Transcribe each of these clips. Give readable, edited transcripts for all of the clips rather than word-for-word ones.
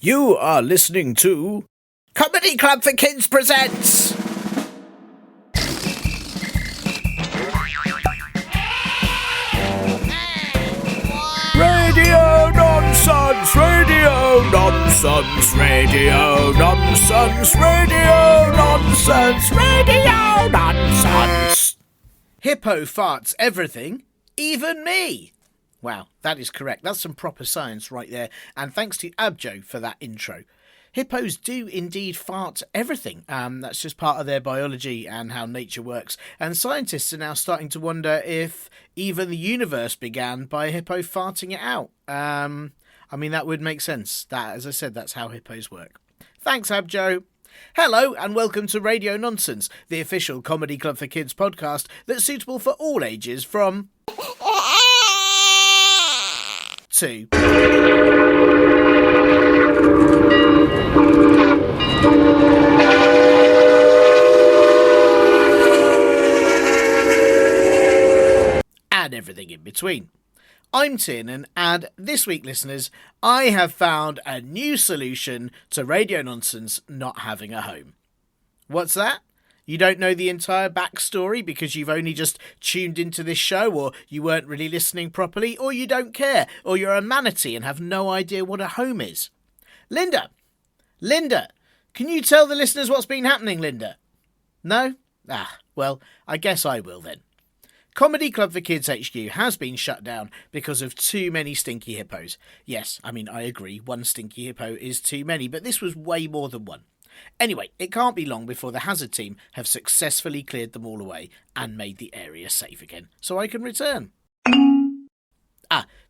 You are listening to Comedy Club for Kids presents Radio Nonsense, Radio Nonsense, Radio Nonsense, Radio Nonsense, Radio Nonsense. Hippo farts everything, even me. Wow, that is correct. That's some proper science right there. And thanks to Abjo for that intro. Hippos do indeed fart everything. That's just part of their biology and how nature works. And scientists are now starting to wonder if even the universe began by a hippo farting it out. I mean, that would make sense. That, as I said, that's how hippos work. Thanks, Abjo. Hello and welcome to Radio Nonsense, the official Comedy Club for Kids podcast that's suitable for all ages from... to... and everything in between. I'm Tiernan, and this week, listeners, I have found a new solution to Radio Nonsense not having a home. What's that? You don't know the entire backstory because you've only just tuned into this show, or you weren't really listening properly, or you don't care, or you're a manatee and have no idea what a home is. Linda, can you tell the listeners what's been happening, Linda? No? Well, I guess I will then. Comedy Club for Kids HQ has been shut down because of too many stinky hippos. Yes, I mean, I agree, one stinky hippo is too many, but this was way more than one. Anyway, it can't be long before the hazard team have successfully cleared them all away and made the area safe again, so I can return.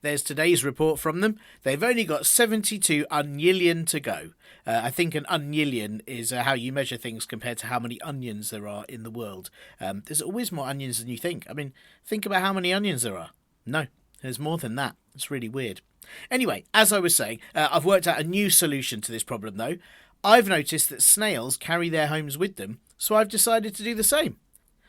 There's today's report from them. They've only got 72 unyillion to go. I think an unyillion is how you measure things compared to how many onions there are in the world. There's always more onions than you think. I mean, think about how many onions there are. No, there's more than that. It's really weird. Anyway, as I was saying, I've worked out a new solution to this problem, though. I've noticed that snails carry their homes with them, so I've decided to do the same.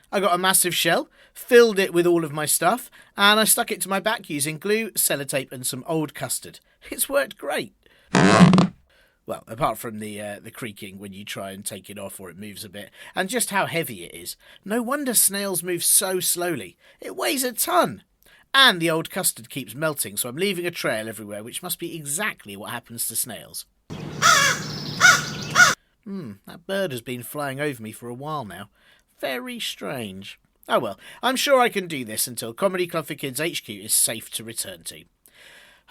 I got a massive shell, filled it with all of my stuff, and I stuck it to my back using glue, sellotape and some old custard. It's worked great. Well, apart from the creaking when you try and take it off or it moves a bit, and just how heavy it is. No wonder snails move so slowly. It weighs a ton. And the old custard keeps melting, so I'm leaving a trail everywhere, which must be exactly what happens to snails. That bird has been flying over me for a while now. Very strange. Oh well, I'm sure I can do this until Comedy Club for Kids HQ is safe to return to.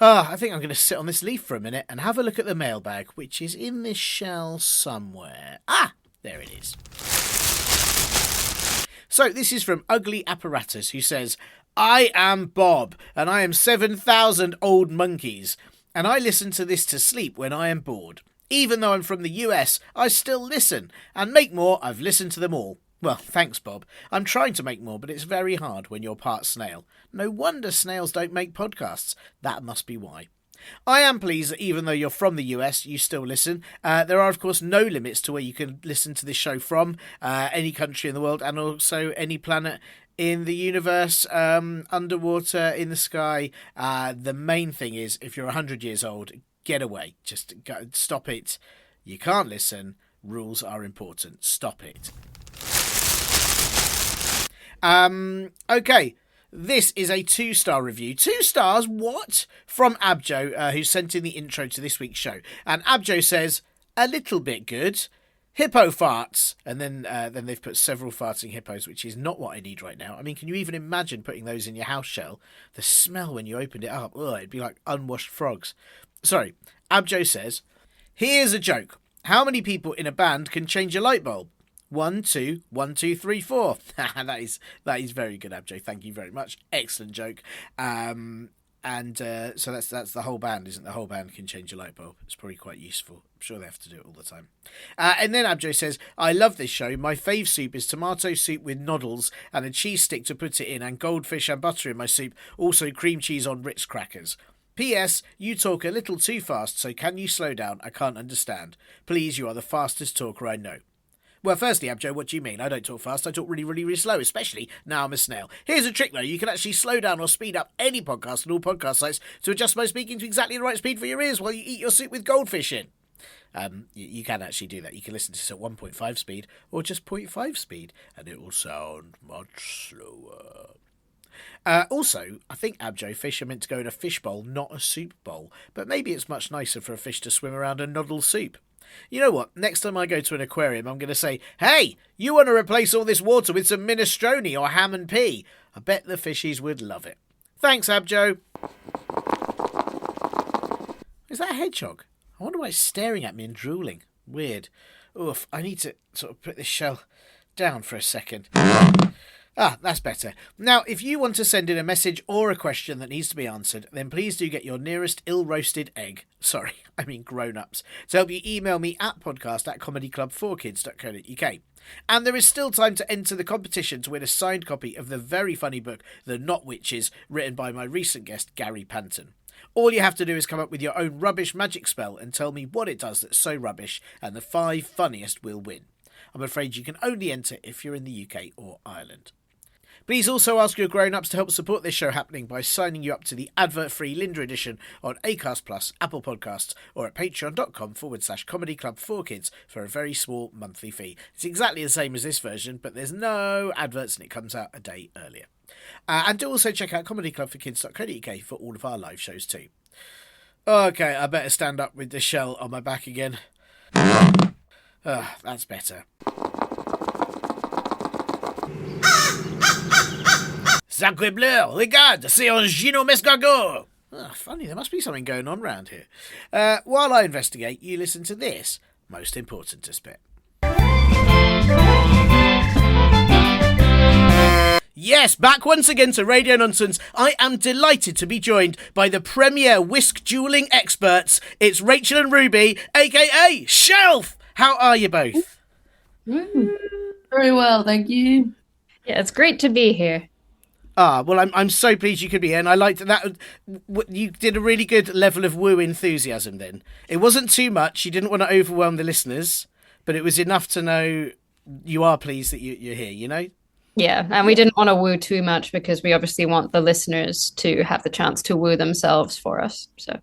I think I'm going to sit on this leaf for a minute and have a look at the mailbag, which is in this shell somewhere. There it is. So this is from Ugly Apparatus, who says, I am Bob, and I am 7,000 old monkeys, and I listen to this to sleep when I am bored. Even though I'm from the US, I still listen, and make more, I've listened to them all. Well, thanks, Bob. I'm trying to make more, but it's very hard when you're part snail. No wonder snails don't make podcasts. That must be why. I am pleased that even though you're from the US, you still listen. There are, of course, no limits to where you can listen to this show from, any country in the world, and also any planet in the universe, underwater, in the sky. The main thing is, if you're 100 years old, get away. Just go, stop it. You can't listen. Rules are important. Stop it. Okay, this is a 2-star review. 2 stars, what? From Abjo, who sent in the intro to this week's show. And Abjo says, a little bit good. Hippo farts. And then they've put several farting hippos, which is not what I need right now. I mean, can you even imagine putting those in your house shell? The smell when you opened it up, it'd be like unwashed frogs. Sorry, Abjo says, here's a joke. How many people in a band can change a light bulb? 1, 2, 1, 2, 3, 4. That is very good, Abjo. Thank you very much. Excellent joke. So that's the whole band, isn't it? The whole band can change a light bulb. It's probably quite useful. I'm sure they have to do it all the time. And then Abjo says, I love this show. My fave soup is tomato soup with noodles and a cheese stick to put it in, and goldfish and butter in my soup. Also cream cheese on Ritz crackers. P.S. You talk a little too fast, so can you slow down? I can't understand. Please, you are the fastest talker I know. Well, firstly, Abjo, what do you mean? I don't talk fast. I talk really, really, really slow, especially now I'm a snail. Here's a trick, though. You can actually slow down or speed up any podcast on all podcast sites to adjust my speaking to exactly the right speed for your ears while you eat your soup with goldfish in. You can actually do that. You can listen to this at 1.5 speed or just 0.5 speed, and it will sound much slower. Also, I think, Abjo, fish are meant to go in a fish bowl, not a soup bowl. But maybe it's much nicer for a fish to swim around and noddle soup. You know what? Next time I go to an aquarium, I'm going to say, hey, you want to replace all this water with some minestrone or ham and pea? I bet the fishies would love it. Thanks, Abjo. Is that a hedgehog? I wonder why it's staring at me and drooling. Weird. Oof, I need to sort of put this shell down for a second. Ah, that's better. Now, if you want to send in a message or a question that needs to be answered, then please do get your nearest ill-roasted egg. Sorry, I mean grown-ups. To help you, email me at podcast@comedyclub4kids.co.uk. And there is still time to enter the competition to win a signed copy of the very funny book, The Not Witches, written by my recent guest, Gary Panton. All you have to do is come up with your own rubbish magic spell and tell me what it does that's so rubbish, and the 5 funniest will win. I'm afraid you can only enter if you're in the UK or Ireland. Please also ask your grown-ups to help support this show happening by signing you up to the advert-free Linda edition on Acast Plus, Apple Podcasts, or at patreon.com/Comedy Club 4Kids for a very small monthly fee. It's exactly the same as this version, but there's no adverts and it comes out a day earlier. And do also check out comedyclubforkids.co.uk for all of our live shows too. Okay, I better stand up with the shell on my back again. That's better. Sacre bleu, regarde, c'est un Gino Mescargot. Funny, there must be something going on round here. While I investigate, you listen to this most important to spit. Yes, back once again to Radio Nonsense. I am delighted to be joined by the premier whisk duelling experts. It's Rachel and Ruby, aka Shelf. How are you both? Very well, thank you. Yeah, it's great to be here. Well, I'm so pleased you could be here, and I liked that. You did a really good level of woo enthusiasm then. It wasn't too much. You didn't want to overwhelm the listeners, but it was enough to know you are pleased that you're here, you know? Yeah, and we didn't want to woo too much because we obviously want the listeners to have the chance to woo themselves for us. So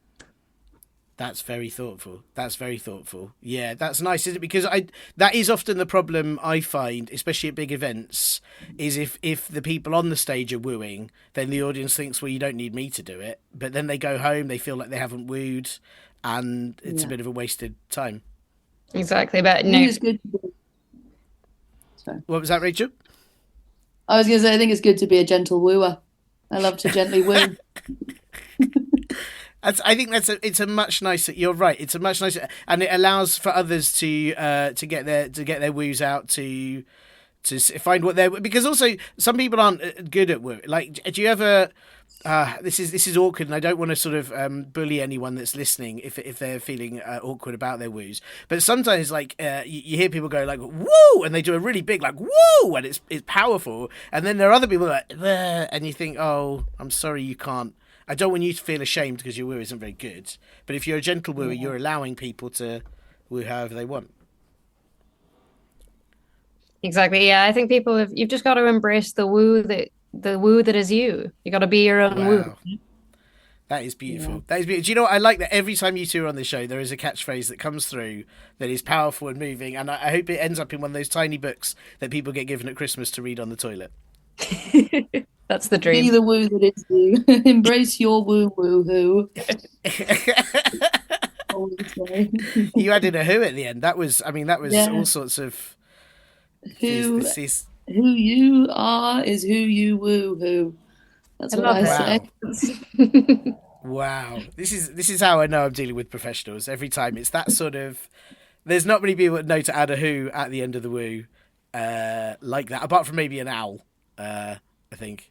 that's very thoughtful. That's very thoughtful. Yeah, that's nice, isn't it? Because that is often the problem I find, especially at big events, is if the people on the stage are wooing, then the audience thinks, well, you don't need me to do it. But then they go home, they feel like they haven't wooed, and it's a bit of a wasted time. Exactly, but no. It's good. What was that, Rachel? I was going to say, I think it's good to be a gentle wooer. I love to gently woo. I think it's a much nicer. You're right. It's a much nicer, and it allows for others to get their woos out to find what they're, because also some people aren't good at woo. Like, do you ever? This is awkward, and I don't want to sort of bully anyone that's listening if they're feeling awkward about their woos. But sometimes, like you hear people go like "woo," and they do a really big like "woo," and it's powerful. And then there are other people like, "bleh," and you think, "Oh, I'm sorry, you can't." I don't want you to feel ashamed because your woo isn't very good. But if you're a gentle wooer, you're allowing people to woo however they want. Exactly. Yeah, I think you've just got to embrace the woo that is you. You got to be your own woo. That is beautiful. Yeah. That is beautiful. Do you know what? I like that every time you two are on the show, there is a catchphrase that comes through that is powerful and moving. And I hope it ends up in one of those tiny books that people get given at Christmas to read on the toilet. That's the dream. Be the woo that is you. Embrace your woo-hoo. You added a who at the end. That was all sorts of... Who you are is who you woo-hoo. That's what I say. Wow. This is how I know I'm dealing with professionals. Every time it's that sort of... There's not many people that know to add a who at the end of the woo like that, apart from maybe an owl, I think.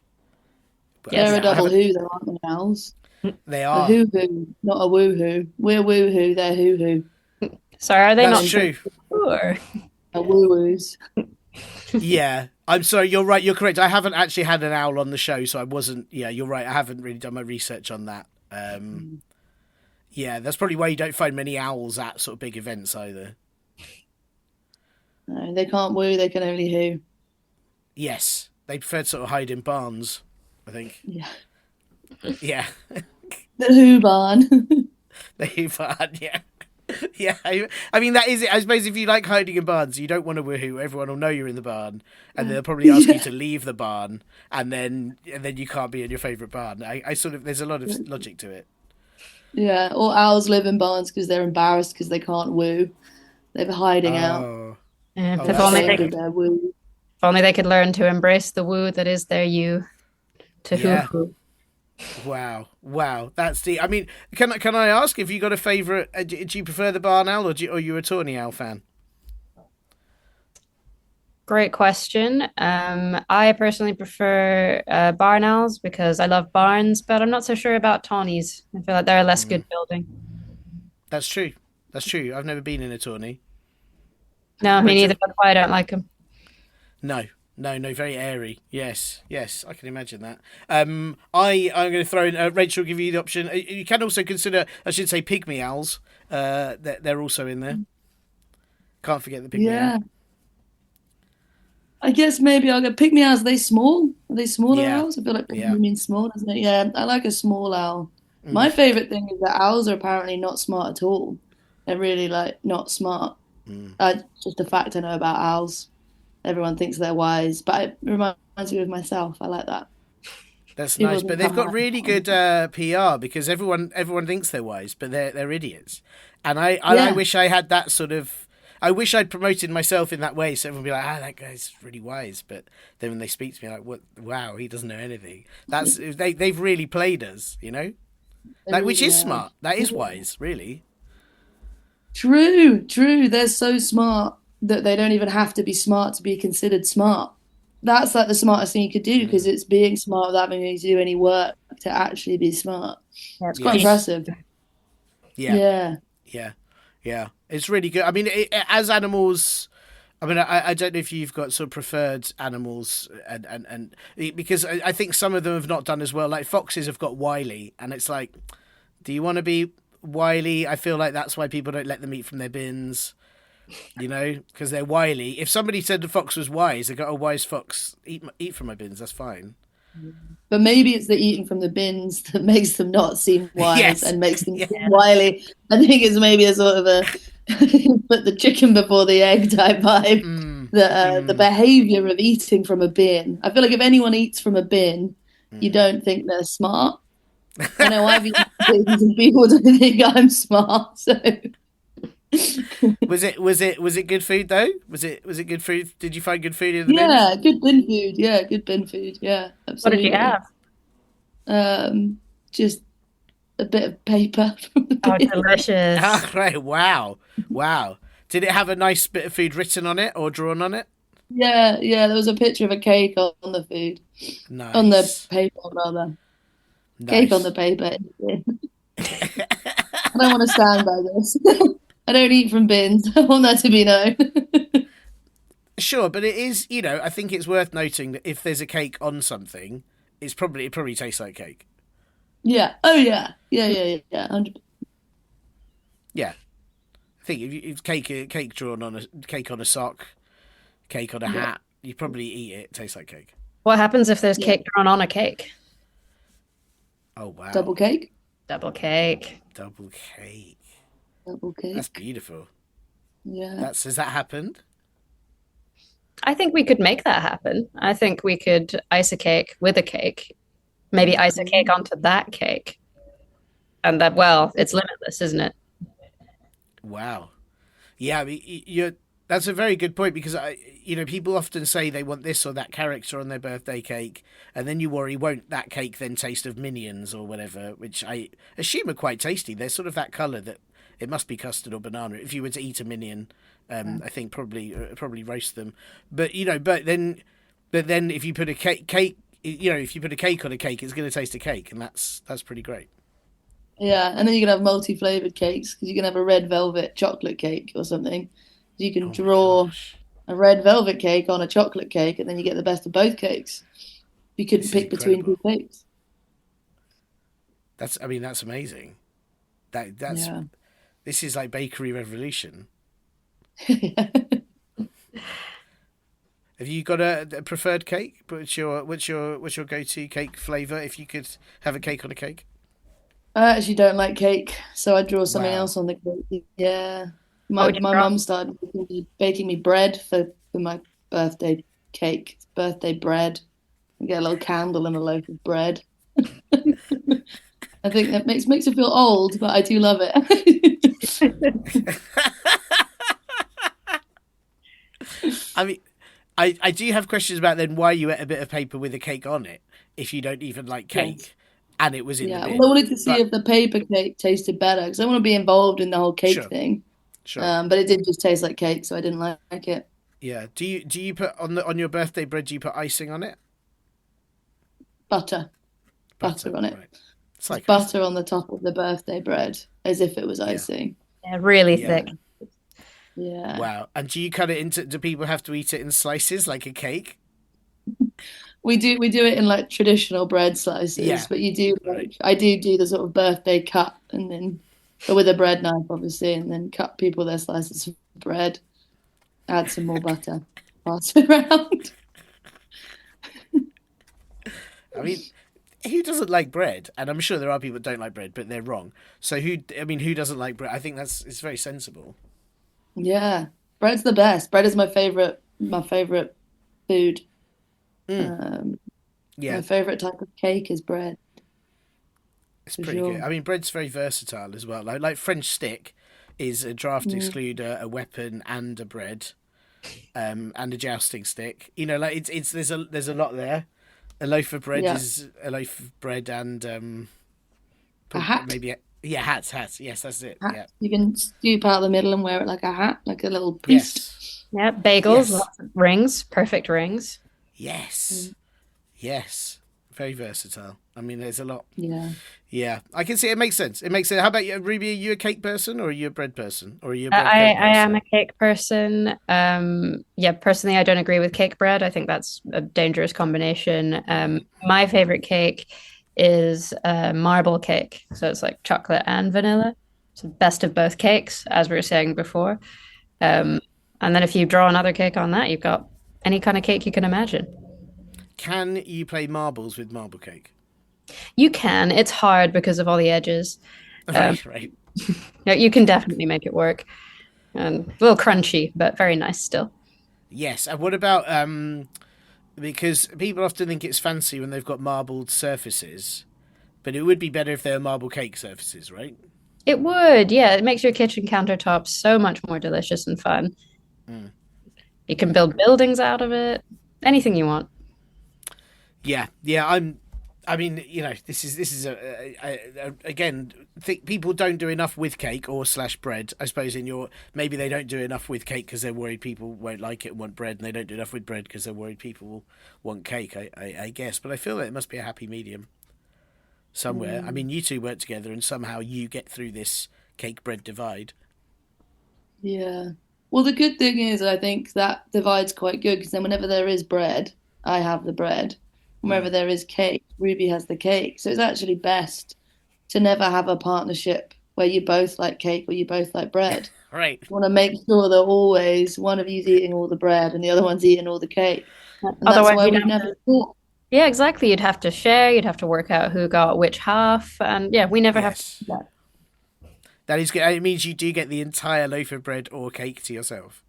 But they're a double who, there aren't they, owls? They are. A hoo-hoo, not a woo-hoo. We're woo-hoo, they're hoo-hoo. Sorry, are they That's not true? Or... A woo-woos. Yeah, I'm sorry, you're right, you're correct. I haven't actually had an owl on the show, so I wasn't... Yeah, you're right, I haven't really done my research on that. Yeah, that's probably why you don't find many owls at sort of big events either. No, they can't woo, they can only hoo. Yes, they prefer to sort of hide in barns, I think. Yeah. Yeah. The Who barn. The Who barn, yeah. Yeah, I mean that is it. I suppose if you like hiding in barns, you don't want to woohoo. Everyone will know you're in the barn, and they'll probably ask you to leave the barn, and then you can't be in your favourite barn. I sort of there's a lot of logic to it. Yeah, or owls live in barns because they're embarrassed because they can't woo. They're hiding out. Oh, Yeah, oh, if that's only Ashamed they, of sad. their woo. if only they could learn to embrace the woo that is their you to Yeah. hoo. Wow, wow, that's the. I mean, can I ask if you got a favourite? Do you prefer the barn owl, or are you a tawny owl fan? Great question. I personally prefer barn owls because I love barns, but I'm not so sure about tawnies. I feel like they're a less good building. That's true. That's true. I've never been in a tawny. No, me neither. Rachel? That's why I don't like them. No, no, very airy. Yes, yes, I can imagine that. I'm going to throw in. Rachel, give you the option. You can also consider. I should say pygmy owls. They're also in there. Can't forget the pygmy Yeah. owl. I guess maybe I'll go pick me owls. Are they small? Are they smaller Yeah, owls? I feel like yeah. pygmy means small, doesn't it? Yeah, I like a small owl. Mm, My favorite thing is that owls are apparently not smart at all. They're really like not smart. mm. Just a fact I know about owls. Everyone thinks they're wise, but it reminds me of myself. I like that. That's People nice, can but they've come got out. really good PR because everyone thinks they're wise, but they're idiots. And I Yeah, wish I had that sort of. I wish I'd promoted myself in that way, so everyone would be like, that guy's really wise. But then when they speak to me, like, what? Wow, he doesn't know anything. They've really played us, they like which really is have. smart. That is wise, really. True, true. They're so smart that they don't even have to be smart to be considered smart. That's like the smartest thing you could do because Mm. it's being smart without having to do any work to actually be smart. Yeah, it's It's quite quite Yes. impressive. Yeah. Yeah. Yeah. Yeah. It's really good. I mean, as animals. I mean, I don't know if you've got sort of preferred animals, and because I think some of them have not done as well. Like foxes have got wily, and it's like, do you want to be wily? I feel like that's why people don't let them eat from their bins, because they're wily. If somebody said the fox was wise, they go, "Oh, wise fox, eat from my bins. That's fine." But maybe it's the eating from the bins that makes them not seem wise Yes. and makes them Yeah. seem wily. I think it's maybe a sort of a put the chicken before the egg type vibe. Mm, The mm, behavior of eating from a bin. I feel like if anyone eats from a bin, you mm. don't think they're smart. I know I've eaten bins and people don't think I'm smart. So Was it good food though? Was it good food? Did you find good food in the bins? yeah, good bin food. Yeah, good bin food. Yeah, What did you absolutely. have? Just a bit of paper from the Oh, bin. delicious. Ah, right. Wow. Wow. Did it have a nice bit of food written on it or drawn on it? Yeah, yeah. There was a picture of a cake on the food, on the Nice. paper rather. Cake on the Nice. paper. I don't want to stand by this. I don't eat from bins. I want that to be known. Sure, but it is, I think it's worth noting that if there's a cake on something, it probably tastes like cake. Yeah. Oh yeah. Yeah. Yeah. Yeah. Yeah. 100%. Yeah. I think if cake drawn on a cake on a sock, cake on a Yeah. hat, you probably eat it. It tastes like cake. What happens if there's Yeah. cake drawn on a cake? Oh wow. Double cake. Double cake. Double cake. Double That's cake. beautiful. Yeah. Has that happened? I think we could make that happen. I think we could ice a cake with a cake, maybe ice a cake onto that cake. And that, well, it's limitless, isn't it? Wow. Yeah, I mean, that's a very good point because people often say they want this or that character on their birthday cake, and then you worry, won't that cake then taste of Minions or whatever, which I assume are quite tasty. They're sort of that colour that it must be custard or banana. If you were to eat a Minion, I think probably roast them. But but then if you put a cake, if you put a cake on a cake, it's going to taste a cake, and that's pretty great. Yeah. And then you can have multi-flavored cakes because you can have a red velvet chocolate cake or something. You can Oh my draw gosh, a red velvet cake on a chocolate cake, and then you get the best of both cakes. You couldn't this is pick between two incredible. cakes. That's amazing. That's Yeah. This is like bakery revolution. Have you got a preferred cake? What's your go-to cake flavor? If you could have a cake on a cake. I actually don't like cake, so I draw something Wow. else on the cake. Yeah. What My would you my draw? mum started baking me bread for my birthday cake. It's birthday bread. I get a little candle and a loaf of bread. I think that makes it feel old, but I do love it. I mean, I do have questions about then why you ate a bit of paper with a cake on it if you don't even like Yes. cake and it was in the Yeah. Well, I bin. wanted to see But if the paper cake tasted better because I want to be involved in the whole cake sure, thing. sure. But it did just taste like cake, so I didn't like it. Yeah. Do you put on your birthday bread? Do you put icing on it? Butter, Butter, butter on it. right? It's Just like icing. butter on the top of the birthday bread, as if it was Yeah, icing. Yeah, really yeah. thick. Yeah. Wow. And do you cut it into? Do people have to eat it in slices like a cake? We do it in like traditional bread slices, Yeah. but you do Right. like I do the sort of birthday cut and then but with a bread knife obviously and then cut people their slices of bread, add some more butter, pass it around. I mean, who doesn't like bread? And I'm sure there are people that don't like bread, but they're wrong. So who? I mean, who doesn't like bread? I think it's very sensible. Yeah. Bread's the best. Bread is my favorite food. Mm, Um, yeah, my favorite type of cake is bread, it's for pretty good. sure. I mean, bread's very versatile as well. Like French stick is a draft Mm, excluder, a weapon, and a bread, and a jousting stick. You know, like it's there's a lot there. A loaf of bread yeah. is a loaf of bread and A hat. maybe yeah, hats. Yes, that's it. Hat. Yeah. You can scoop out the middle and wear it like a hat, like a little priest. Yes. Yeah, bagels, Yes. lots of rings, perfect rings. Yes. Yes. Very versatile. I mean, there's a lot. Yeah. Yeah, I can see it makes sense. It makes sense. How about you, Ruby? Are you a cake person or are you a bread person or are you a bread I cake I am person? a cake person. Yeah, personally, I don't agree with cake bread. I think that's a dangerous combination. My favorite cake is marble cake. So it's like chocolate and vanilla. It's the best of both cakes, as we were saying before. Um, and then if you draw another cake on that, you've got any kind of cake you can imagine. Can you play marbles with marble cake? You can. It's hard because of all the edges. Um, Right, right. no, you can definitely make it work. And a little crunchy, but very nice still. Yes. And what about because people often think it's fancy when they've got marbled surfaces, but it would be better if they were marble cake surfaces, right? It would, yeah. It makes your kitchen countertop so much more delicious and fun. Mm. You can build buildings out of it, anything you want. Yeah, yeah. I mean, this is again. People don't do enough with cake or slash bread. I suppose maybe they don't do enough with cake because they're worried people won't like it and want bread, and they don't do enough with bread because they're worried people will want cake. I guess, but I feel that it must be a happy medium somewhere. I Mm, mean, you two work together, and somehow you get through this cake bread divide. yeah. Well, the good thing is, I think that divide's quite good because then whenever there is bread, I have the bread. Wherever Mm. there is cake, Ruby has the cake. So it's actually best to never have a partnership where you both like cake or you both like bread. Right. You want to make sure that always one of you's eating all the bread and the other one's eating all the cake. And that's Otherwise, why you'd we've have never to, fought. yeah, exactly. You'd have to share, you'd have to work out who got which half. And yeah, we never have to Yes. do that. That is good. It means you do get the entire loaf of bread or cake to yourself.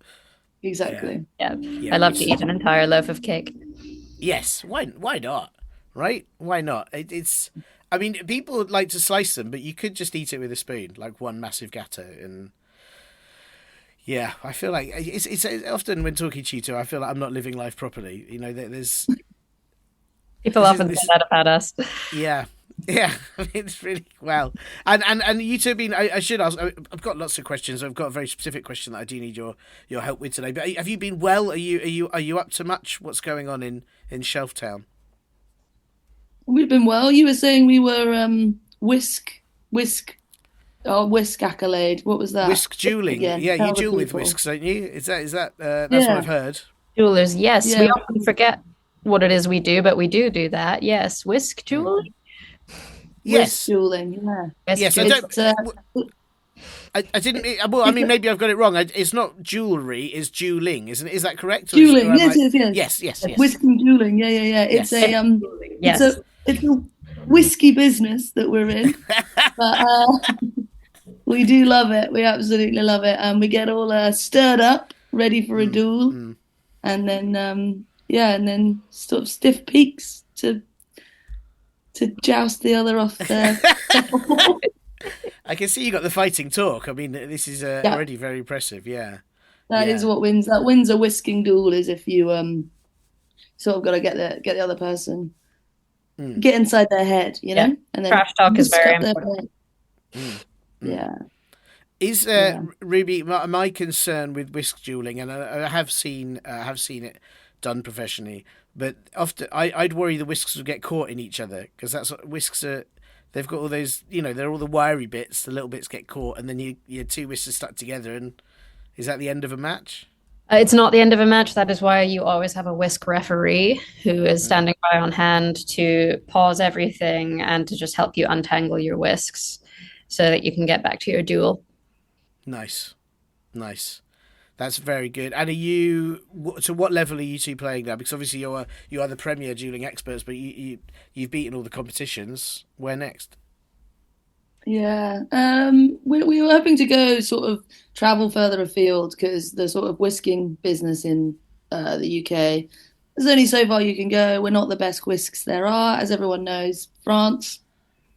Yeah. Exactly. Yeah, Yeah. I love to Which eat an entire loaf of cake. yes. Why not? Right? Why not? It's. I mean, people like to slice them, but you could just eat it with a spoon, like one massive gatto. And yeah, I feel like it's often when talking to you two, I feel like I'm not living life properly. You know, there's People this is often say this. that about us. Yeah. Yeah, I mean, it's really well, and you two have been. I should ask. I've got lots of questions. I've got a very specific question that I do need your help with today. But have you been well? Are you up to much? What's going on in Shelf Town? We've been well. You were saying we were whisk, whisk accolade. What was that Whisk dueling. again? Yeah, you Tell the duel with people. whisks, don't you? Is that that's what Yeah, I've heard. Jewelers, yes, we yeah, often forget what it is we do, but we do that. Yes, whisk Mm. jewelry, whisk Yes, dueling. Yeah, whisk yes. I jewelry. don't. it's I didn't. Well, I mean, maybe I've got it wrong. It's not jewelry. It's dueling, isn't it? Is that correct? Or dueling. am Yes, I? yes, yes. Yes, yes, yes, Whisk and dueling. Yeah, yeah, yeah. It's yes. a Yes, it's a it's a whisky business that we're in. But we do love it. We absolutely love it. And we get all stirred up, ready for a duel. And then, and then sort of stiff peaks to joust the other off there. I can see you got the fighting talk. I mean, this is already very impressive. Yeah. That is what wins. That wins a whisking duel is if you sort of got to get the other person, get inside their head, you know, and then trash talk is very important. Yeah. Is Ruby, my concern with whisk dueling, and I have seen it done professionally, but often I'd worry the whisks would get caught in each other, because that's what whisks are. They've got all those, you know, they're all the wiry bits. The little bits get caught, and then your two whisks are stuck together. And is that the end of a match? It's not the end of a match. That is why you always have a whisk referee who is standing by on hand to pause everything and to just help you untangle your whisks so that you can get back to your duel. Nice. That's very good. And to what level are you two playing now? Because obviously you are the premier dueling experts, but you've beaten all the competitions. Where next? Yeah, we were hoping to go sort of travel further afield, because the sort of whisking business in the UK, there's only so far you can go. We're not the best whisks there are, as everyone knows. France,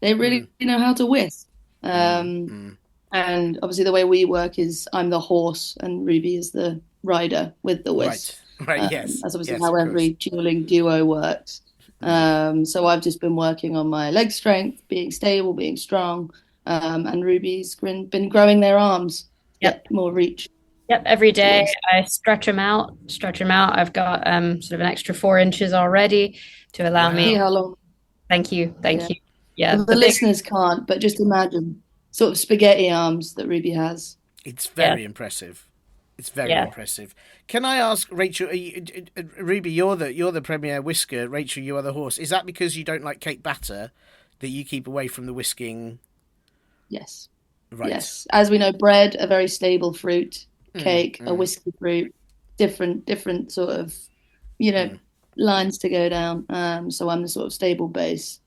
they really know how to whisk. And obviously the way we work is I'm the horse and Ruby is the rider with the whisk. Right. Yes. That's obviously how every dueling duo works. So I've just been working on my leg strength, being stable, being strong, and Ruby's been growing their arms, get more reach. Yep, every day I stretch them out. I've got sort of an extra 4 inches already to allow me. See how long? Thank you. Yeah, the listeners can't, but just imagine sort of spaghetti arms that Ruby has. It's very impressive. It's very impressive. Can I ask, Rachel? Ruby, you're the premier whisker. Rachel, you are the horse. Is that because you don't like cake batter that you keep away from the whisking? Yes. Right. Yes. As we know, bread, a very stable fruit. Cake, a whiskey fruit. Different sort of, lines to go down. So I'm the sort of stable base,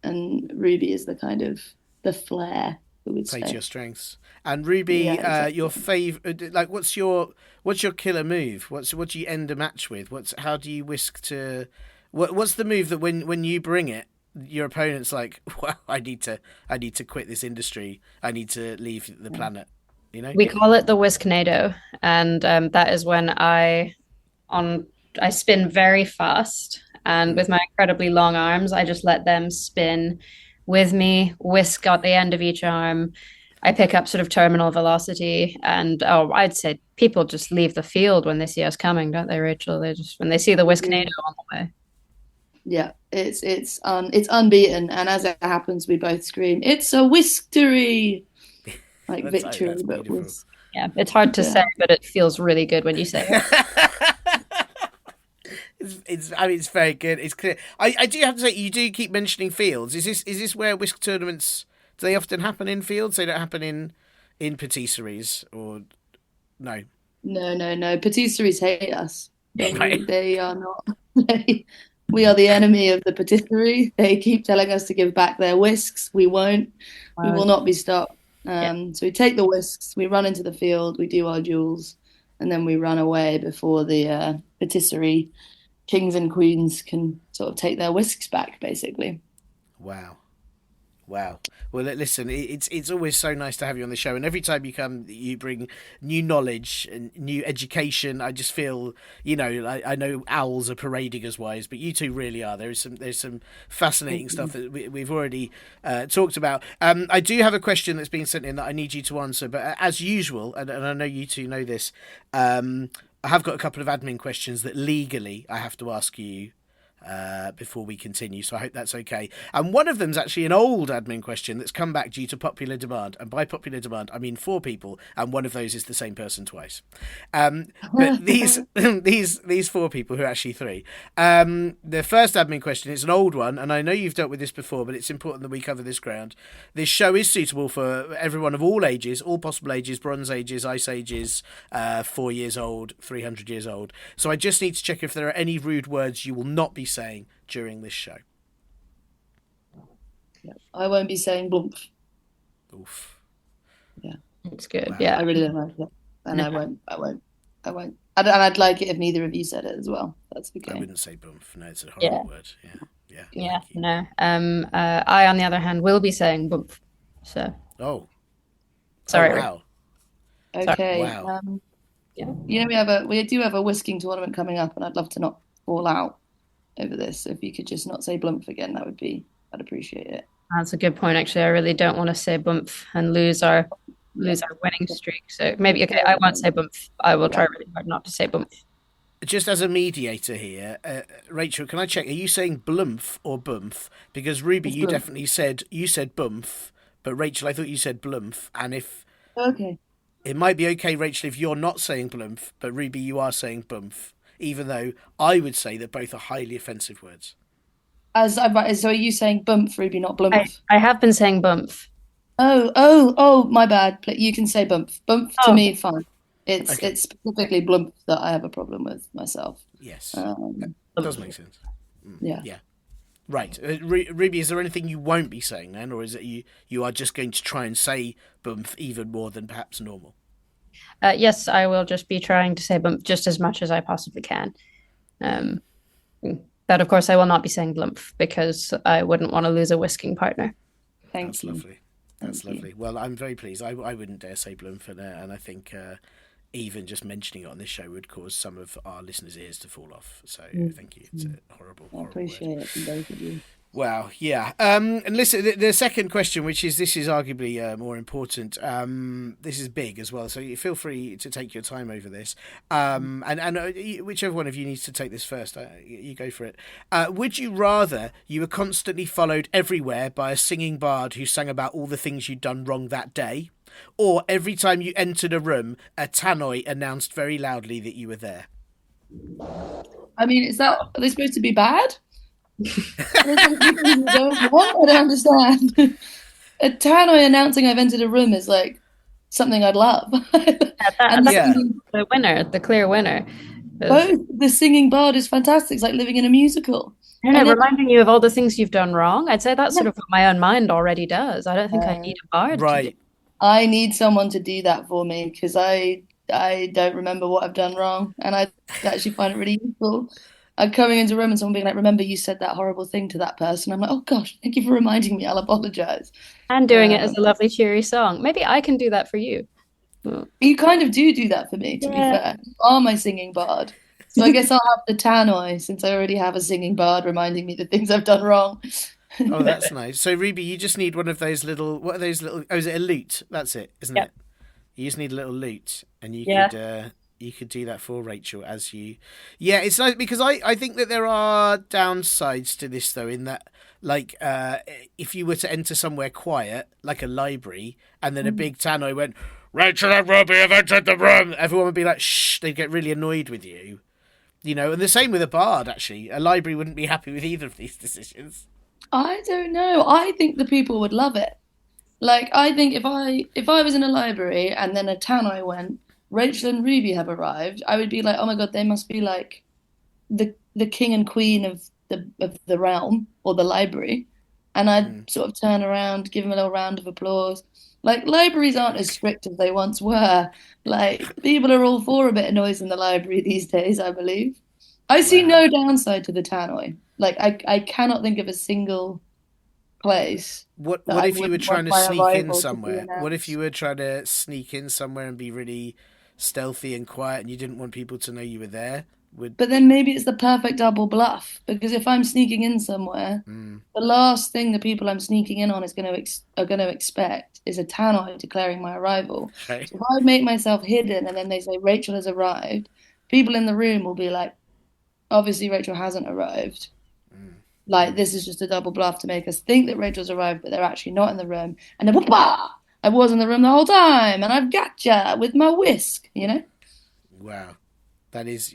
and Ruby is the kind of the flair. Play to your strengths. And Ruby, exactly. Your favorite, like, what's your killer move? What do you end a match with? How do you whisk to? What's the move that when you bring it, your opponent's like, well, I need to quit this industry. I need to leave the planet. You know, we call it the Whisknado, and that is when I spin very fast, and with my incredibly long arms, I just let them spin with me, whisk at the end of each arm. I pick up sort of terminal velocity, and I'd say people just leave the field when they see us coming, don't they, Rachel? They just, when they see the Whisknado on the way. Yeah, it's unbeaten, and as it happens, we both scream, "It's a whiskery!" Like victory, but whisk. Yeah, it's hard to say, but it feels really good when you say it. It's very good. It's clear. I do have to say, you do keep mentioning fields. Is this where whisk tournaments, do they often happen in fields? They don't happen in patisseries, or no? No. Patisseries hate us. They are not. We are the enemy of the patisserie. They keep telling us to give back their whisks. We won't. We will not be stopped. So we take the whisks, we run into the field, we do our duels, and then we run away before the patisserie kings and queens can sort of take their whisks back, basically. Wow. Well, listen, it's always so nice to have you on the show, and every time you come, you bring new knowledge and new education. I just feel, I know owls are parading as wise, but you two really are. There's some fascinating stuff that we've already talked about. I do have a question that's been sent in that I need you to answer, but as usual, and I know you two know this, I have got a couple of admin questions that legally I have to ask you before we continue, so I hope that's okay. And one of them's actually an old admin question that's come back due to popular demand, and by popular demand I mean 4 people, and one of those is the same person twice. But these 4 people, who are actually 3, the first admin question is an old one, and I know you've dealt with this before, but it's important that we cover this ground. This show is suitable for everyone of all ages, all possible ages, Bronze Ages, Ice Ages, 4 years old, 300 years old. So I just need to check if there are any rude words you will not be saying during this show. Yeah. I won't be saying blumph. Oof. Yeah. It's good. Wow. Yeah. I really don't like it. And No. I won't. And I'd like it if neither of you said it as well. That's I okay. wouldn't say bump. No, it's a horrible Yeah. word. Yeah. Yeah. Yeah. Thank you. No. I, on the other hand, will be saying bump. So Oh. sorry. Oh, wow. Sorry. Okay. Wow. You know, we do have a whisking tournament coming up, and I'd love to not fall out over this. So if you could just not say blumph again, I'd appreciate it. That's a good point. Actually, I really don't want to say bump and lose our winning streak. So maybe okay, I won't say bump. I will try really hard not to say bump. Just as a mediator here, Rachel, can I check? Are you saying blumph or bumf? Because Ruby, It's you blumph. definitely said bumf, but Rachel, I thought you said blumph. And if Okay. it might be okay, Rachel, if you're not saying blumph, but Ruby, you are saying bumf, even though I would say that both are highly offensive words. So are you saying bump, Ruby, not blumph? I have been saying bump. Oh, my bad. You can say bump. Bump to Oh, me, fine. It's Okay. it's specifically blumph that I have a problem with myself. Yes. Um, Does make sense. yeah. Yeah. Right. Ruby, is there anything you won't be saying then, or is it you are just going to try and say bumf even more than perhaps normal? yes, I will just be trying to say bump just as much as I possibly can. Um, but of course, I will not be saying blumph because I wouldn't want to lose a whisking partner. That's Thank you. lovely. That's Thank you. lovely. Well, I'm very pleased. I wouldn't dare say blumph, and I think even just mentioning it on this show would cause some of our listeners' ears to fall off. So thank you. It's a horrible, I horrible appreciate word. it from both of you. Wow, yeah. And listen, the second question, this is arguably more important. This is big as well, so you feel free to take your time over this. And whichever one of you needs to take this first, you go for it. Would you rather you were constantly followed everywhere by a singing bard who sang about all the things you'd done wrong that day, or every time you entered a room, a tannoy announced very loudly that you were there? I mean, are they supposed to be bad? Are they supposed to be people you don't want? I don't understand. A tannoy announcing I've entered a room is like something I'd love. And That's Yeah. the winner, the clear winner. both the singing bard is fantastic. It's like living in a musical. I don't know, And then, reminding you of all the things you've done wrong. I'd say that's sort of what my own mind already does. I don't think I need a bard to do. Right. I need someone to do that for me because I don't remember what I've done wrong, and I actually find it really useful. I'm coming into a room and someone being like, "Remember, you said that horrible thing to that person." I'm like, "Oh gosh, thank you for reminding me. I'll apologize." And doing it Um, as a lovely, cheery song. Maybe I can do that for you. you kind of do that for me, to be Yeah. fair. You are my singing bard, so I guess I'll have the tannoy since I already have a singing bard reminding me the things I've done wrong. Oh, that's nice. So, Ruby, you just need one of those little. What are those little? Oh, is it a lute? That's it, isn't Yep. it? You just need a little lute, and Yeah. you could do that for Rachel as you. Yeah, it's nice because I think that there are downsides to this though, in that like if you were to enter somewhere quiet, like a library, and then a big tannoy went, Rachel and Ruby have entered the room, everyone would be like, shh, they'd get really annoyed with you. You know, and the same with a bard, actually. A library wouldn't be happy with either of these decisions. I don't know. I think the people would love it. Like, I think if I was in a library and then a tannoy went, Rachel and Ruby have arrived, I would be like, oh my God, they must be like the king and queen of the realm or the library. And I'd sort of turn around, give them a little round of applause. Like, libraries aren't as strict as they once were. Like, people are all for a bit of noise in the library these days, I believe. I see Wow. no downside to the tannoy. Like, I cannot think of a single place that What I if you were wouldn't trying want to my sneak in arrival to be somewhere? What if you announced. were trying to sneak in somewhere and be really stealthy and quiet, and you didn't want people to know you were there? Would But then maybe it's the perfect double bluff because if I'm sneaking in somewhere, the last thing the people I'm sneaking in on are going to expect is a tannoy declaring my arrival. okay? So if I make myself hidden and then they say Rachel has arrived, people in the room will be like, obviously Rachel hasn't arrived. Like this is just a double bluff to make us think that Rachel's arrived, but they're actually not in the room. And then, whoopah! I was in the room the whole time, and I've gotcha with my whisk, you know? Wow, that is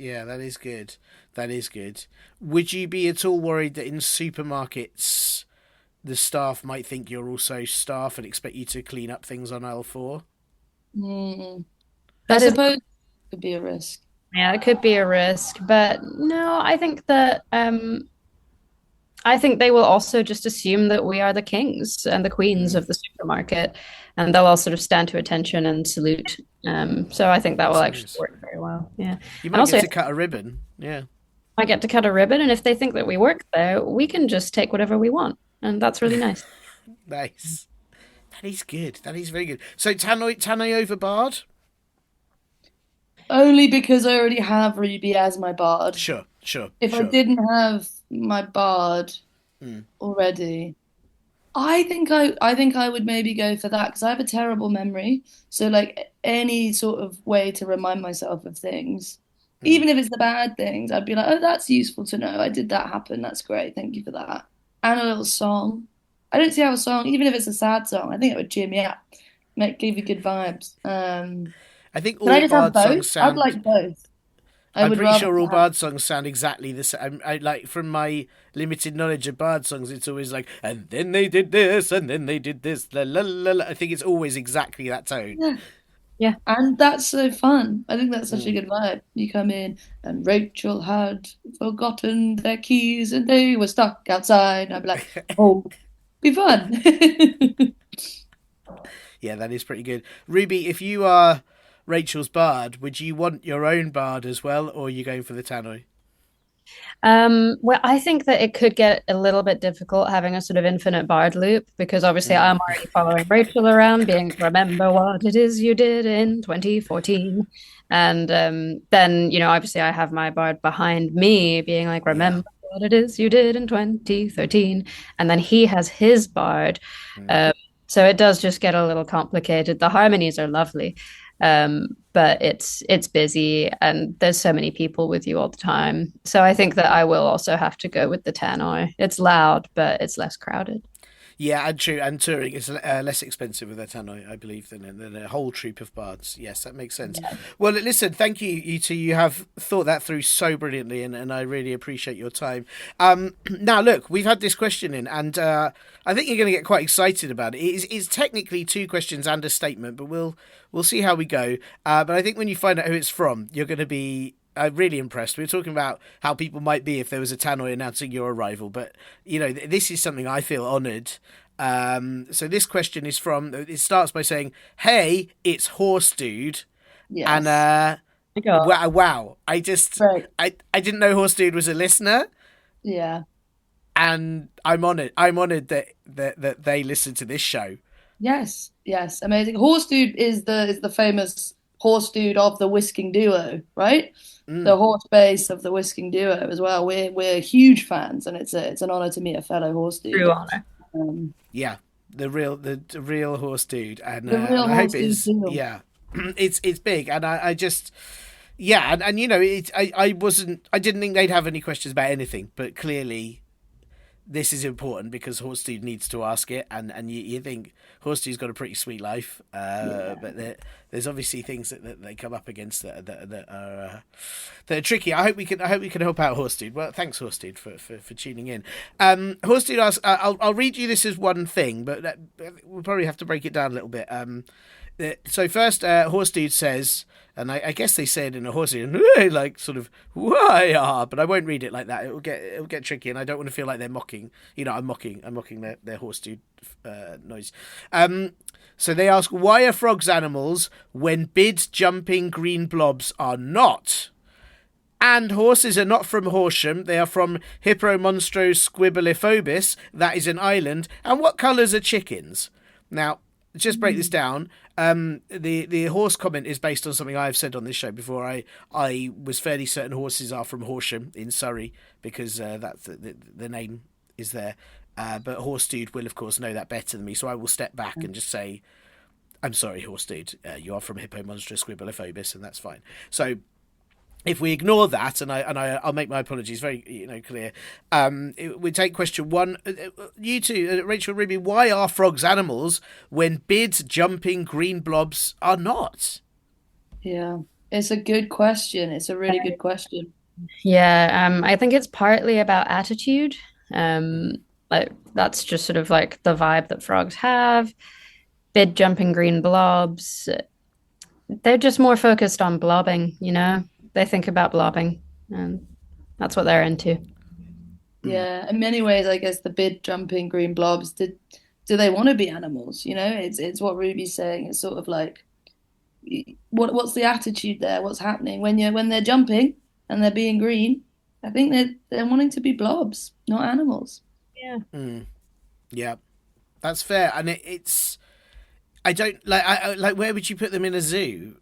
good. That is good. Would you be at all worried that in supermarkets the staff might think you're also staff and expect you to clean up things on aisle four? Mm. I That is, suppose it could be a risk. yeah, it could be a risk, but no, I think that I think they will also just assume that we are the kings and the queens Mm, of the supermarket, and they'll all sort of stand to attention and salute. So I think that will that's actually nice. work very well. Yeah. You And might also, get if to cut a ribbon. Yeah. I get to cut a ribbon, and if they think that we work there, we can just take whatever we want. And that's really nice. Nice. That is good. That is very good. So Tannoy over Bard? Only because I already have Ruby as my bard. Sure, sure, If I sure. didn't have my bard Mm. already, I think I would maybe go for that because I have a terrible memory. So like any sort of way to remind myself of things, Mm. even if it's the bad things, I'd be like, oh, that's useful to know. I did that happen. That's great. Thank you for that. And a little song. I don't see how a song, even if it's a sad song, I think it would cheer me up, make give you good vibes. I think Can I all just have Bard both? songs I'd sound. like both. I I'm would pretty rather sure all have. Bard songs sound exactly the same. I like from my limited knowledge of Bard songs, it's always like, and then they did this, and then they did this. La, la, la, la. I think it's always exactly that tone. Yeah. Yeah. And that's so fun. I think that's such a Mm. good vibe. You come in and Rachel had forgotten their keys and they were stuck outside. And I'd be like, oh, be fun. Yeah, that is pretty good. Ruby, if you are Rachel's Bard, would you want your own Bard as well, or are you going for the Tannoy? Well, I think that it could get a little bit difficult having a sort of infinite bard loop because obviously Mm. I'm already following Rachel around, being remember what it is you did in 2014. And then, obviously I have my bard behind me being like, Yeah. remember what it is you did in 2013. And then he has his bard. Mm. Um, so it does just get a little complicated. The harmonies are lovely. But it's busy and there's so many people with you all the time. So I think that I will also have to go with the Tannoy. It's loud, but it's less crowded. Yeah, and true. And touring is less expensive with a Tannoy, I believe, than a whole troop of bards. Yes, that makes sense. Yeah. Well, listen, thank you, you two. You have thought that through so brilliantly, and I really appreciate your time. Now, look, we've had this question in, and I think you're going to get quite excited about it. It's technically two questions and a statement, but we'll see how we go. But I think when you find out who it's from, you're going to be really impressed. We were talking about how people might be if there was a Tannoy announcing your arrival, but this is something I feel honoured. So this question is from. It starts by saying, "Hey, it's Horse Dude," and Yes. My God. wow! Right. I didn't know Horse Dude was a listener, Yeah. and I'm honoured. I'm honoured that they listen to this show. Yes. Yes. Amazing. Horse Dude is the famous horse dude of the whisking duo, right? The Mm, horse bass of the whisking duo as well. We're huge fans, and it's an honor to meet a fellow horse True dude. honor. Um, yeah, the real Horse Dude, the and real I hope horse it dude is. deal. Yeah, it's big, and I just. Yeah, and I didn't think they'd have any questions about anything, but clearly this is important because Horse Dude needs to ask it, and you think Horse Dude's got a pretty sweet life, Yeah. but there's obviously things that they come up against that are tricky. I hope we can help out Horse Dude. Well, thanks Horse Dude for tuning in. Horse Dude asks, I'll read you this as one thing, but we'll probably have to break it down a little bit. So first, Horse Dude says, and I guess they say it in a horsey, like sort of why but I won't read it like that. It'll get tricky, and I don't want to feel like they're mocking. I'm mocking their Horse Dude noise. So they ask, why are frogs animals when bid jumping green blobs are not? And horses are not from Horsham, they are from Hippomonstro that is an island. And what colours are chickens? Now, just break this down. The horse comment is based on something I've said on this show before. I was fairly certain horses are from Horsham in Surrey because that's the name is there. But Horse Dude will, of course, know that better than me. So I will step back and just say, I'm sorry, Horse Dude, you are from Hippomonstro and that's fine. So if we ignore that, and I'll make my apologies very clear. We take question one. You two, Rachel, Ruby, why are frogs animals when bid jumping green blobs are not? Yeah. It's a good question. It's a really good question. Yeah, I think it's partly about attitude. Um, like that's just sort of like the vibe that frogs have. Big jumping green blobs. They're just more focused on blobbing. They think about blobbing, and that's what they're into. Yeah, in many ways, I guess the big jumping green blobs do they want to be animals? It's what Ruby's saying. It's sort of like what's the attitude there? What's happening when they're jumping and they're being green? I think they're wanting to be blobs, not animals. Yeah. Yeah, that's fair. And it's I don't like like where would you put them in a zoo?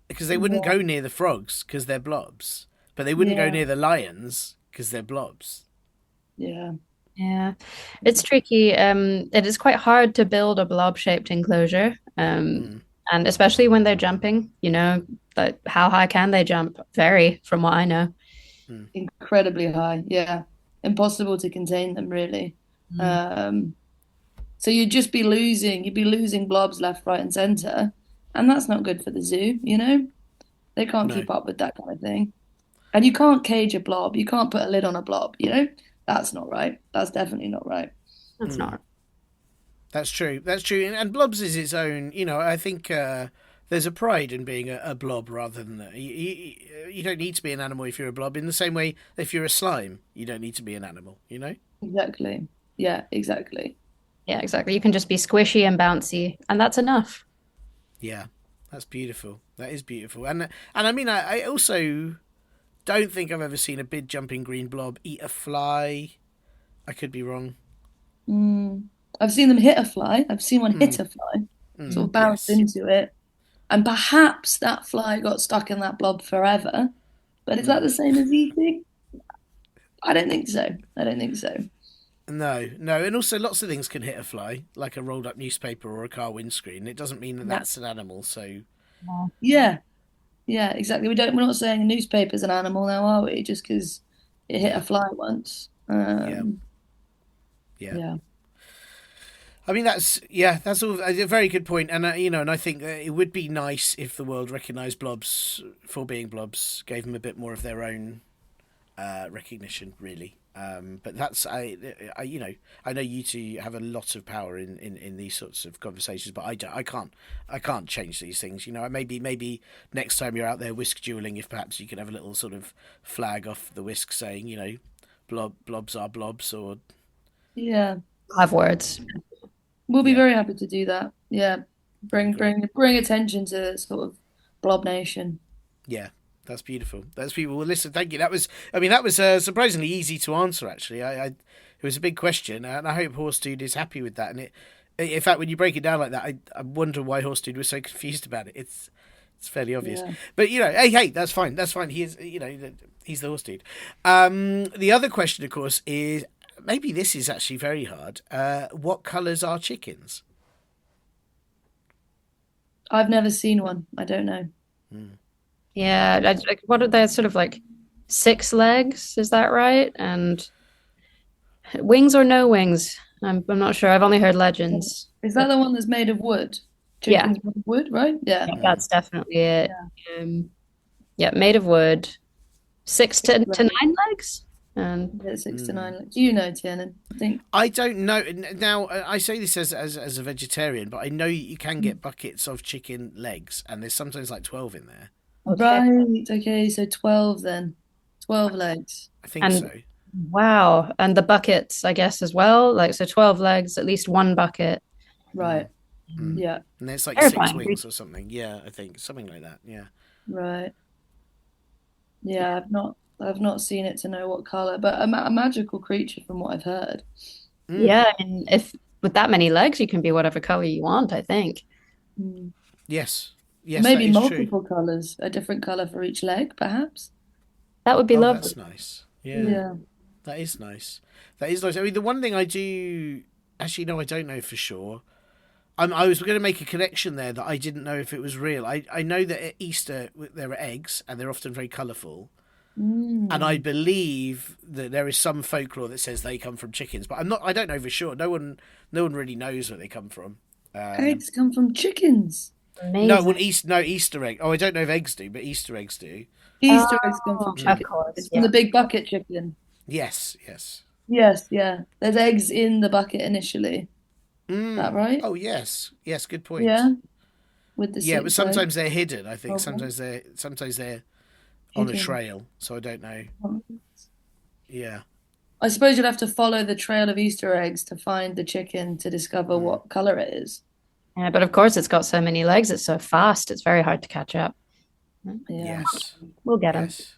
Because they wouldn't go near the frogs because they're blobs, but they wouldn't go near the lions because they're blobs. Yeah. Yeah, it's tricky. It is quite hard to build a blob-shaped enclosure. And especially when they're jumping, like how high can they jump? Vary from what I know. Incredibly high. Yeah. Impossible to contain them, really. So you'd be losing blobs left, right, and center. And that's not good for the zoo, They can't keep up with that kind of thing. And you can't cage a blob. You can't put a lid on a blob, That's not right. That's definitely not right. That's not. That's true. That's true. And blobs is its own. I think there's a pride in being a blob rather than you don't need to be an animal if you're a blob. In the same way, if you're a slime, you don't need to be an animal. Exactly. Yeah, exactly. Yeah, exactly. You can just be squishy and bouncy, and that's enough. Yeah, that's beautiful. That is beautiful. And I mean, I also don't think I've ever seen a big jumping green blob eat a fly. I could be wrong. I've seen them hit a fly. I've seen one hit a fly, sort of bounce into it. And perhaps that fly got stuck in that blob forever. But is that the same as eating? I don't think so. No. And also lots of things can hit a fly, like a rolled up newspaper or a car windscreen. It doesn't mean that that's an animal, so... Yeah. Yeah, exactly. We're not saying a newspaper's an animal now, are we? Just because it hit a fly once. Yeah. I mean, that's all a very good point. And, and I think that it would be nice if the world recognised blobs for being blobs, gave them a bit more of their own recognition, really. But that's, I know you two have a lot of power in these sorts of conversations, but I can't change these things. Maybe next time you're out there whisk dueling, if perhaps you can have a little sort of flag off the whisk saying, blobs are blobs, or... Yeah. I'll have words. We'll be very happy to do that. Yeah. Bring attention to sort of Blob Nation. Yeah. That's beautiful. Well, listen, thank you. That was surprisingly easy to answer, actually. It was a big question, and I hope Horse Dude is happy with that. And in fact, when you break it down like that, I wonder why Horse Dude was so confused about it. It's fairly obvious. Yeah. But, hey, that's fine. That's fine. He is, he's the Horse Dude. The other question, of course, is, maybe this is actually very hard. What colours are chickens? I've never seen one. I don't know. Yeah, what are they? Sort of like 6 legs, is that right? And wings or no wings? I'm not sure. I've only heard legends. Is that the one that's made of wood? Chickens made of wood, right? Yeah. That's definitely it. Yeah, made of wood. 6 to 9 legs. And 6 to 9 legs. Do you know, Tiernan? I don't know. Now, I say this as a vegetarian, but I know you can get buckets of chicken legs, and there's sometimes like 12 in there. Okay. Right, okay, so 12 then. 12 legs. I think so. Wow. And the buckets, I guess, as well. Like, so 12 legs, at least 1 bucket. Right. Yeah. And there's like 6 wings or something. Yeah, I think. Something like that. Yeah. Right. Yeah, I've not seen it to know what colour, but a magical creature from what I've heard. Yeah, and if with that many legs, you can be whatever colour you want, I think. Yes. Yes, maybe multiple colours, a different colour for each leg, perhaps. That would be lovely. That's nice. Yeah. That is nice. I mean, the one thing I do... Actually, no, I don't know for sure. I was going to make a connection there that I didn't know if it was real. I know that at Easter there are eggs, and they're often very colourful. And I believe that there is some folklore that says they come from chickens, but I don't know for sure. No one really knows where they come from. Eggs come from chickens. Amazing. No, Easter egg. Oh, I don't know if eggs do, but Easter eggs do. Easter eggs come from chickens. Of course, it's from the big bucket chicken. Yes. Yes, yeah. There's eggs in the bucket initially. Is that right? Oh, yes. Yes, good point. Yeah. With the but sometimes they're hidden, I think. Sometimes they're on a trail, so I don't know. Yeah. I suppose you'd have to follow the trail of Easter eggs to find the chicken to discover what color it is. Yeah, but of course, it's got so many legs. It's so fast. It's very hard to catch up. Yeah. Yes. We'll get him. Yes.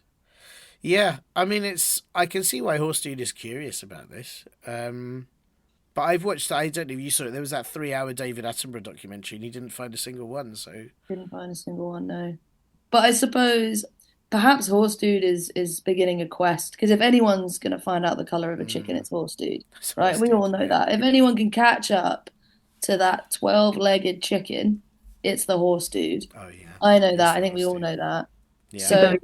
Yeah, I mean, I can see why Horse Dude is curious about this. But I've watched, I don't know if you saw it, there was that 3-hour David Attenborough documentary and he didn't find a single one, so. Didn't find a single one, no. But I suppose perhaps Horse Dude is beginning a quest, because if anyone's going to find out the color of a chicken, it's Horse Dude, It's right? Horse We Dude, all know yeah. that. If anyone can catch up to that 12-legged chicken, it's the Horse Dude. Oh, yeah. I know It's that. the I think we Horse all Dude. know that. Yeah. So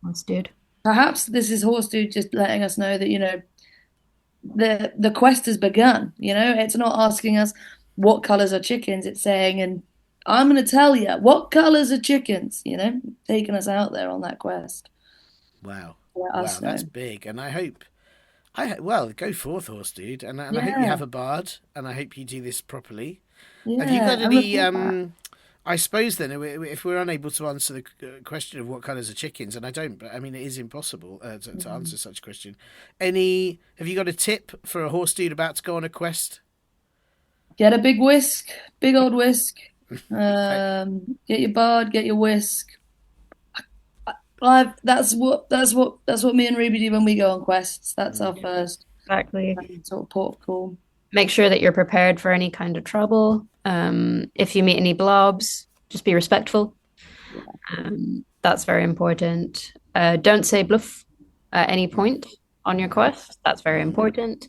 Let's dude. perhaps this is Horse Dude just letting us know that, the quest has begun. It's not asking us what colors are chickens. It's saying, and I'm going to tell you what colors are chickens. Taking us out there on that quest. Wow. Let Wow, us know. that's big. And well, go forth, Horse Dude. And I hope you Yeah. have a bard, and I hope you do this properly. Yeah, Have you got and any, report back. I suppose then, if we're unable to answer the question of what colours are chickens, and I don't, but I mean, it is impossible to answer such a question. Have you got a tip for a Horse Dude about to go on a quest? Get a big whisk, big old whisk. Get your bard, get your whisk. That's what me and Ruby do when we go on quests. That's our first Exactly. sort of port of call. Make sure that you're prepared for any kind of trouble. If you meet any blobs, just be respectful. That's very important. Don't say bluff at any point on your quest. That's very important.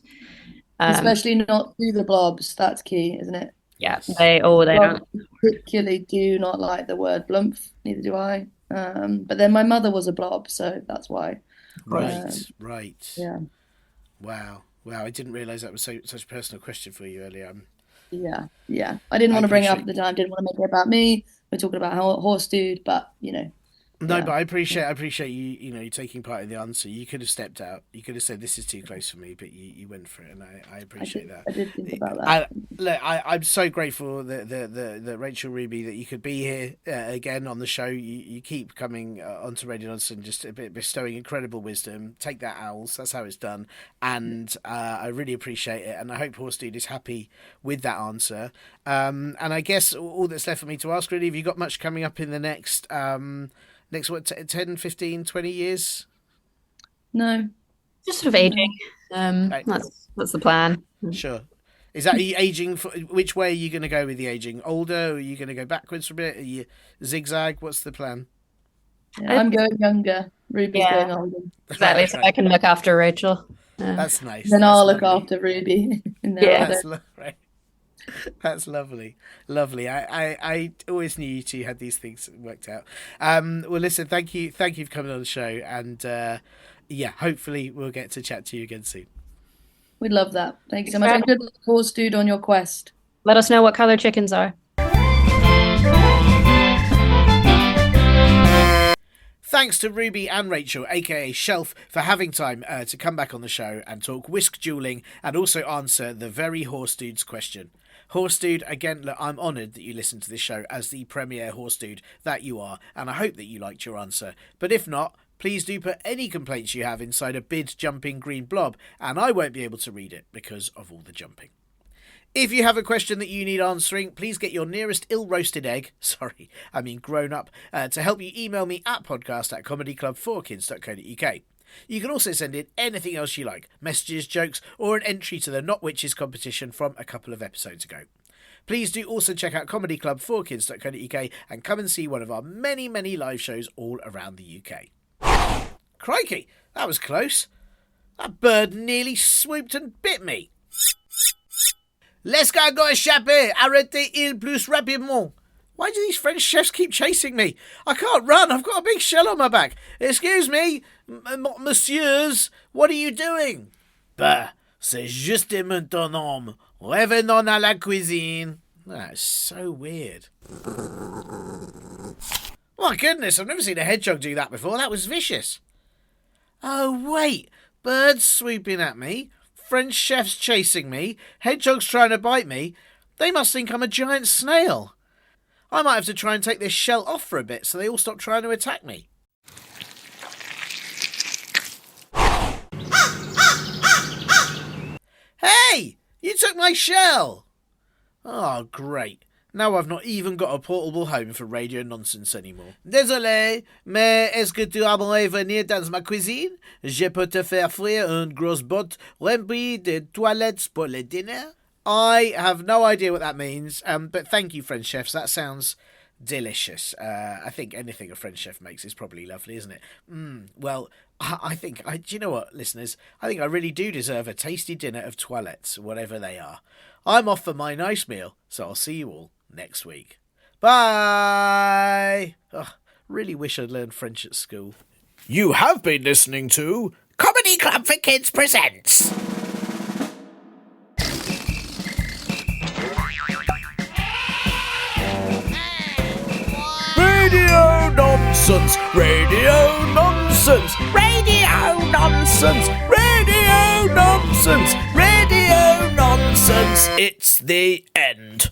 Especially not through the blobs. That's key, isn't it? Yeah, Yes. they Blobs don't. particularly do not like the word blumph. Neither do I. But then my mother was a blob, so that's why. Right, right. Yeah, Wow. Wow, I didn't realise that was such a personal question for you earlier. yeah. I didn't I want to bring it up appreciate at the time. Didn't want to make it about me. We're talking about Horse Dude, but No, yeah. but I appreciate you taking part in the answer. You could have stepped out. You could have said this is too close for me, but you went for it, and I appreciate that. I did think about that. I'm so grateful that Rachel Ruby that you could be here again on the show. You keep coming onto Radio Nonsense and just bestowing incredible wisdom. Take that, owls. That's how it's done, and I really appreciate it. And I hope Horse Dude is happy with that answer. And I guess all that's left for me to ask really, have you got much coming up in the next? Next, 10, 15, 20 years? No, Just sort of aging. Right. That's the plan. Sure. Is that, are you aging? Which way are you going to go with the aging? Older? Or are you going to go backwards for a bit? Are you zigzag? What's the plan? yeah, I'm going younger. Ruby's Yeah. going older. Exactly. So I can look after Rachel. That's nice. Then That's I'll look lovely. after Ruby in their Yeah. older. That's right. That's lovely. Lovely. I always knew you two had these things worked out. Well, listen, thank you for coming on the show, and yeah, hopefully we'll get to chat to you again soon. We'd love that. Thank you so much. And good luck, Horse Dude, on your quest. Let us know what color chickens are. Thanks to Ruby and Rachel, aka Shelf, for having time to come back on the show and talk whisk dueling and also answer the very Horse Dude's question. Horse Dude, again, look, I'm honoured that you listened to this show as the premier Horse Dude that you are, and I hope that you liked your answer. But if not, please do put any complaints you have inside a bid jumping green blob, and I won't be able to read it because of all the jumping. If you have a question that you need answering, please get your nearest ill-roasted egg, grown up, to help you email me at podcast@comedyclub4kids.co.uk. You can also send in anything else you like, messages, jokes, or an entry to the Not Witches competition from a couple of episodes ago. Please do also check out comedyclub4kids.co.uk and come and see one of our many, many live shows all around the UK. Crikey, that was close. That bird nearly swooped and bit me. L'escargot échappé, arrêtez il plus rapidement. Why do these French chefs keep chasing me? I can't run, I've got a big shell on my back. Excuse me, messieurs, what are you doing? Bah, c'est juste maintenant. Revenons à la cuisine. That's so weird. My goodness, I've never seen a hedgehog do that before. That was vicious. Oh, wait, birds swooping at me, French chefs chasing me, hedgehogs trying to bite me. They must think I'm a giant snail. I might have to try and take this shell off for a bit so they all stop trying to attack me. Hey! You took my shell! Oh, great. Now I've not even got a portable home for radio nonsense anymore. Désolé, mais est-ce que tu aimerais venir dans ma cuisine? Je peux te faire frire une grosse botte remplie de toilettes pour le dîner. I have no idea what that means, but thank you, French chefs. That sounds delicious. I think anything a French chef makes is probably lovely, isn't it? Well, I think, do you know what, listeners? I think I really do deserve a tasty dinner of toilettes, whatever they are. I'm off for my nice meal, so I'll see you all next week. Bye! Oh, really wish I'd learned French at school. You have been listening to Comedy Club for Kids Presents. Radio nonsense, radio nonsense, radio nonsense, radio nonsense, radio nonsense. It's the end.